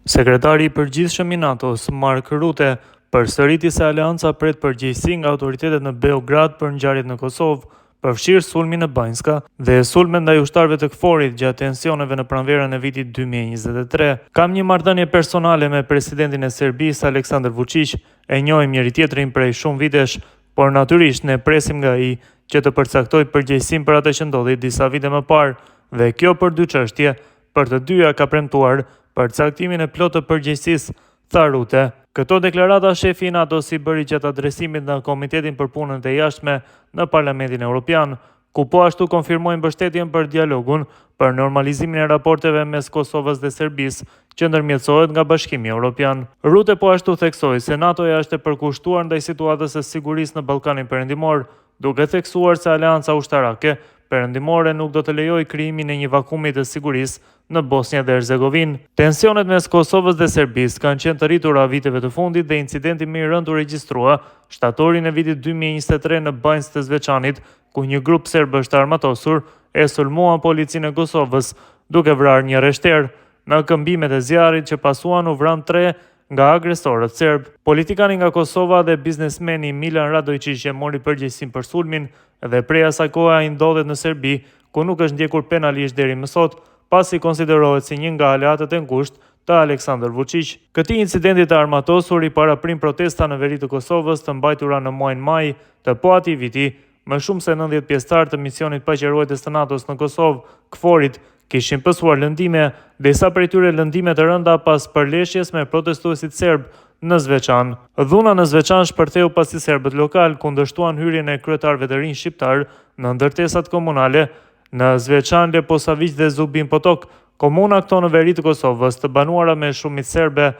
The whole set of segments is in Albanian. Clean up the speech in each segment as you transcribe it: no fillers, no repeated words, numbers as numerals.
Sekretari i përgjithshëm i NATO-s, Mark Rutte, përsëriti se Aleanca pret përgjegjësi nga autoritetet në Beograd për ngjarjet në Kosovë, përfshirë sulmin në Banjska dhe sulmet ndaj ushtarëve të KFOR-it gjatë tensioneve në pranverën e vitit 2023. Kam një marrëdhënie personale me presidentin e Serbisë, Aleksandar Vučić, e njohim njëri tjetrin prej shumë vitesh, por natyrisht ne presim nga ai që të përcaktojë përgjegjësinë për atë që ndodhi disa vite më parë, dhe kjo për dy çështje, për të dyja ka premtuar përcaktimin e plotë të përgjegjësisë, tha Rutte. Këto deklarata shefi i NATO si bëri gjatë adresimit në Komitetin për Punën e Jashtme në Parlamentin Evropian, ku po ashtu konfirmojnë mbështetjen për dialogun për normalizimin e raporteve mes Kosovës dhe Serbisë, që ndërmjetësohet nga Bashkimi Evropian. Rutte po ashtu theksoi se NATO-ja është e përkushtuar ndaj situatës së sigurisë në Ballkanin Perëndimor, duke theksuar se Aleanca Ushtarake Perëndimore nuk do të lejojë krijimin e një vakumi të sigurisë në Bosnjë dhe Hercegovinë. Tensionet mes Kosovës dhe Serbisë kanë qenë të rritura viteve të fundit dhe incidenti më i rënd u regjistrua shtatorin e vitit 2023 në Banjë të Zveçanit, ku një grup serb është armatosur e sulmua policinë e Kosovës, duke vrarë një rreshter. Në këmbimet e zjarrit që pasuan u vranë 3 nga agresorët serb. Politikani nga Kosova dhe biznesmeni Milan Radojčić e mori përgjegjësinë për sulmin dhe prej asaj kohe ai ndodhet në Serbi, ku nuk është ndjekur penalisht deri më sot, pasi konsiderohet si një nga aleatët e ngushtë të Aleksandar Vučić. Këtij incidenti të armatosur i paraprin protesta në veri të Kosovës të mbajtura në muajin maj të po atij viti. Më shumë se 90 pjesëtar të misionit paqëruetës të NATO-s në Kosovë, KFOR-it, kishin pësuar lëndime, dhe sa prej tyre lëndime të rënda pas përleshjes me protestuesit serb në Zveçan. Dhuna në Zveçan shpërtheu pasi serbët lokal kundërshtuan hyrjen e kryetarëve të rinj shqiptar në ndërtesat komunale në Zveçan, Leposavić dhe Zubin Potok, komuna këto në veri të Kosovës, të banuara me shumicë serbe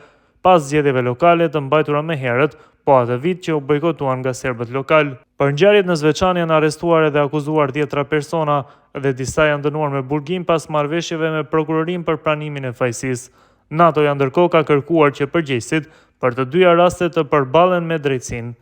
pas zgjedhjeve lokale të mbajtura më herët, po atë vit që u bojkotuan nga serbët lokal. Për ngjarjet në Zveçan janë arrestuar dhe akuzuar 10 persona dhe disa janë dënuar me burgim pas marrëveshjeve me prokurorinë për pranimin e fajësisë. NATO-ja ndërkohë ka kërkuar që përgjegjësit për të dyja rastet të përballen me drejtësinë.